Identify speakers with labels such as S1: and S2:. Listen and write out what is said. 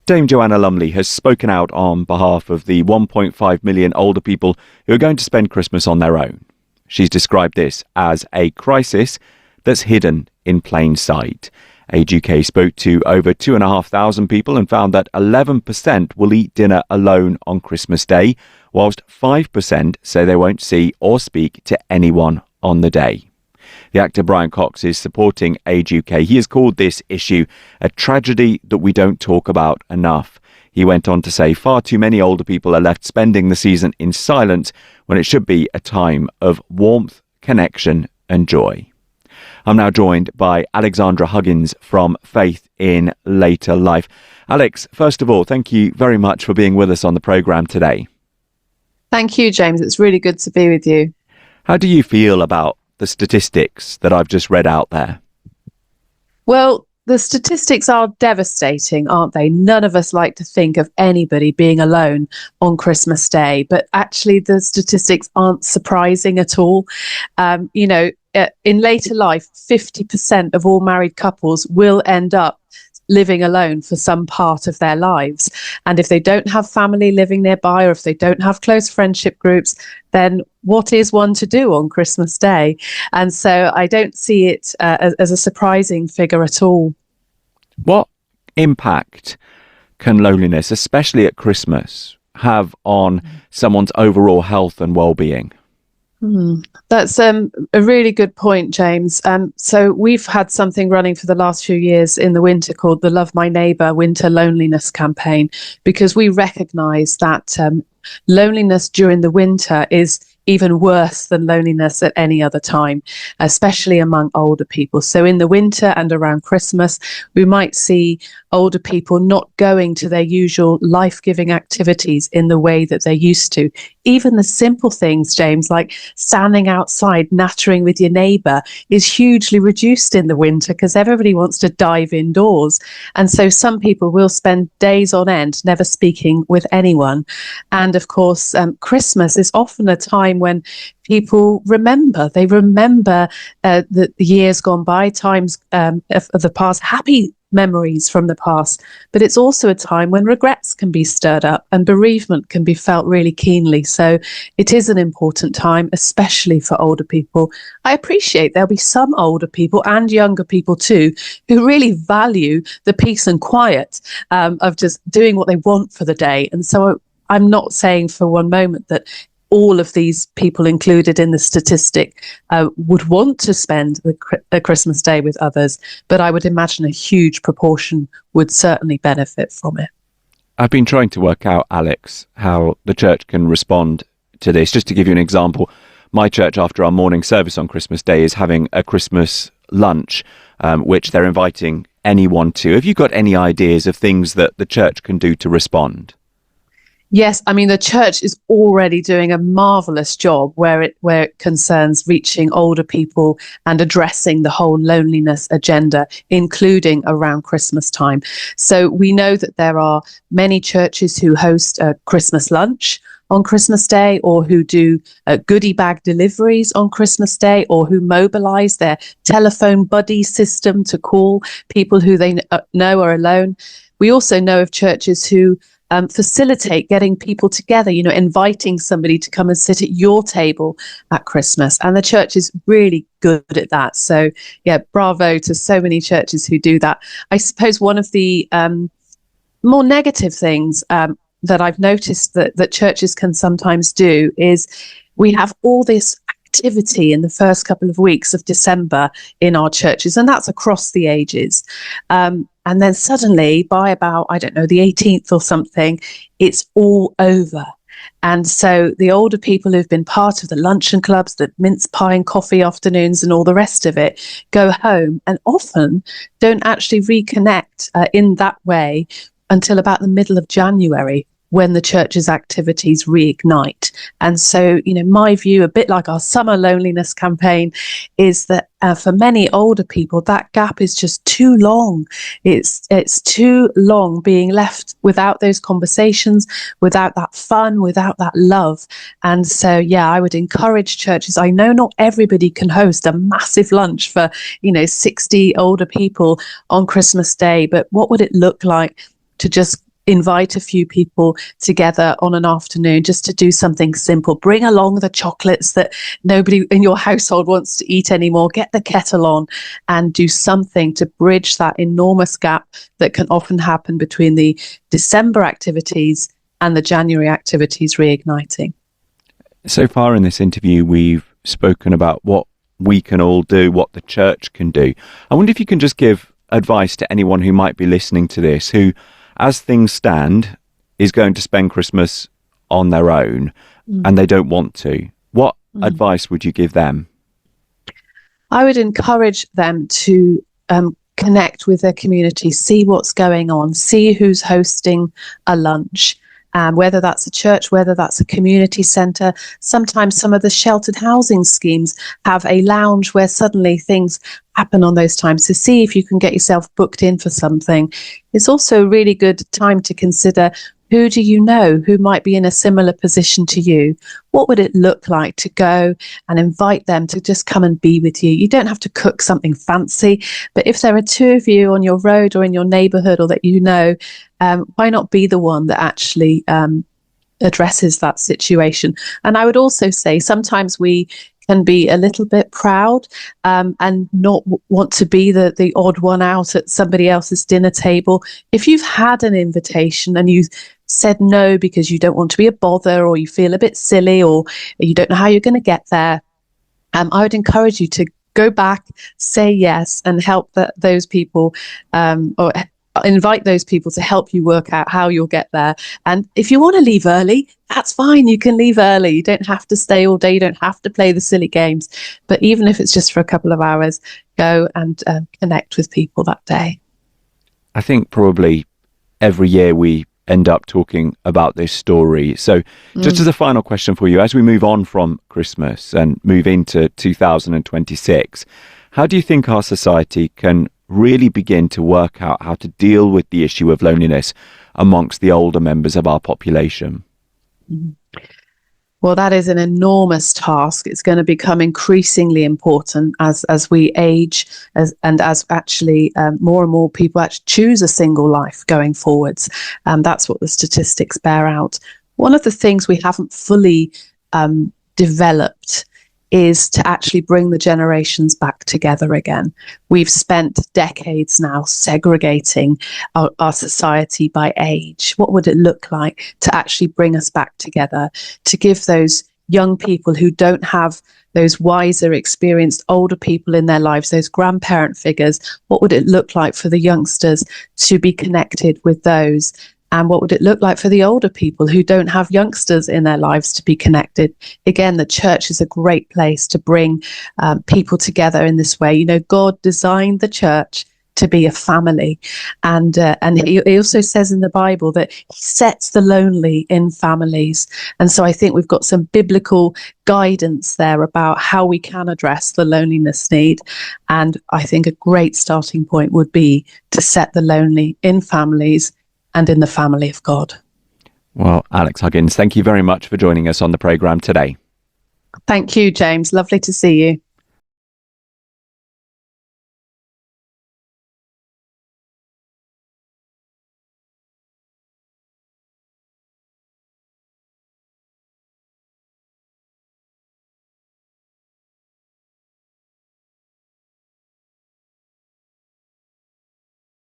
S1: Dame Joanna Lumley has spoken out on behalf of the 1.5 million older people who are going to spend Christmas on their own. She's described this as a crisis that's hidden in plain sight. Age UK spoke to over 2,500 people and found that 11% will eat dinner alone on Christmas Day, whilst 5% say they won't see or speak to anyone on the day. The actor Brian Cox is supporting Age UK. He has called this issue a tragedy that we don't talk about enough. He went on to say far too many older people are left spending the season in silence when it should be a time of warmth, connection and joy. I'm now joined by Alexandra Huggins from Faith in Later Life. Alex, first of all, thank you very much for being with us on the programme today.
S2: Thank you, James. It's really good to be with you.
S1: How do you feel about the statistics that I've just read out there?
S2: Well, the statistics are devastating, aren't they? None of us like to think of anybody being alone on Christmas Day, but actually the statistics aren't surprising at all. In later life, 50% of all married couples will end up living alone for some part of their lives. And if they don't have family living nearby, or if they don't have close friendship groups, then what is one to do on Christmas Day? And so I don't see it as a surprising figure at all.
S1: What impact can loneliness, especially at Christmas, have on someone's overall health and well-being?
S2: That's a really good point, James. So we've had something running for the last few years in the winter called the Love My Neighbour Winter Loneliness Campaign, because we recognise that loneliness during the winter is even worse than loneliness at any other time, especially among older people. So in the winter and around Christmas, we might see older people not going to their usual life-giving activities in the way that they used to. Even the simple things, James, like standing outside nattering with your neighbour, is hugely reduced in the winter because everybody wants to dive indoors. And so some people will spend days on end never speaking with anyone. And of course, Christmas is often a time when people remember. They remember the years gone by, times of the past, happy memories from the past. But it's also a time when regrets can be stirred up and bereavement can be felt really keenly. So it is an important time, especially for older people. I appreciate there'll be some older people and younger people too who really value the peace and quiet of just doing what they want for the day. And so I'm not saying for one moment that all of these people included in the statistic would want to spend the Christmas Day with others, but I would imagine a huge proportion would certainly benefit from it.
S1: I've been trying to work out, Alex, how the church can respond to this. Just to give you an example, my church, after our morning service on Christmas Day, is having a Christmas lunch, which they're inviting anyone to. Have you got any ideas of things that the church can do to respond?
S2: Yes, I mean, the church is already doing a marvellous job where it concerns reaching older people and addressing the whole loneliness agenda, including around Christmas time. So we know that there are many churches who host a Christmas lunch on Christmas Day, or who do goodie bag deliveries on Christmas Day, or who mobilise their telephone buddy system to call people who they know are alone. We also know of churches who facilitate getting people together, inviting somebody to come and sit at your table at Christmas. And the church is really good at that. So, yeah, bravo to so many churches who do that. I suppose one of the more negative things that I've noticed that churches can sometimes do is we have all this activity in the first couple of weeks of December in our churches, and that's across the ages. And then suddenly by about, the 18th or something, it's all over. And so the older people who've been part of the luncheon clubs, the mince pie and coffee afternoons and all the rest of it, go home and often don't actually reconnect in that way until about the middle of January, when the church's activities reignite. And so, my view, a bit like our summer loneliness campaign, is that for many older people, that gap is just too long. It's too long being left without those conversations, without that fun, without that love. And so, yeah, I would encourage churches. I know not everybody can host a massive lunch for, 60 older people on Christmas Day, but what would it look like to just invite a few people together on an afternoon just to do something simple. Bring along the chocolates that nobody in your household wants to eat anymore. Get the kettle on and do something to bridge that enormous gap that can often happen between the December activities and the January activities reigniting.
S1: So far in this interview, we've spoken about what we can all do, what the church can do. I wonder if you can just give advice to anyone who might be listening to this, who, as things stand, is going to spend Christmas on their own and they don't want to. What advice would you give them?
S2: I would encourage them to connect with their community, see what's going on, see who's hosting a lunch. Whether that's a church, whether that's a community centre. Sometimes some of the sheltered housing schemes have a lounge where suddenly things happen on those times. So see if you can get yourself booked in for something. It's also a really good time to consider, who do you know who might be in a similar position to you? What would it look like to go and invite them to just come and be with you? You don't have to cook something fancy, but if there are two of you on your road or in your neighbourhood or that you know, why not be the one that actually addresses that situation? And I would also say sometimes we can be a little bit proud and not want to be the odd one out at somebody else's dinner table. If you've had an invitation and you said no because you don't want to be a bother, or you feel a bit silly, or you don't know how you're going to get there, I would encourage you to go back, say yes, and help those people or invite those people to help you work out how you'll get there. And if you want to leave early, that's fine. You can leave early. You don't have to stay all day. You don't have to play the silly games. But even if it's just for a couple of hours, go and connect with people that day.
S1: I think probably every year we end up talking about this story. So just as a final question for you, as we move on from Christmas and move into 2026, how do you think our society can really begin to work out how to deal with the issue of loneliness amongst the older members of our population?
S2: Well, that is an enormous task. It's going to become increasingly important as we age, as actually more and more people actually choose a single life going forwards. That's what the statistics bear out. One of the things we haven't fully developed is to actually bring the generations back together again. We've spent decades now segregating our society by age. What would it look like to actually bring us back together, to give those young people who don't have those wiser, experienced older people in their lives, those grandparent figures, what would it look like for the youngsters to be connected with those? And what would it look like for the older people who don't have youngsters in their lives to be connected? Again, the church is a great place to bring people together in this way. You know, God designed the church to be a family. And he also says in the Bible that he sets the lonely in families. And so I think we've got some biblical guidance there about how we can address the loneliness need. And I think a great starting point would be to set the lonely in families and in the family of God.
S1: Well, Alex Huggins, thank you very much for joining us on the programme today.
S2: Thank you, James. Lovely to see you.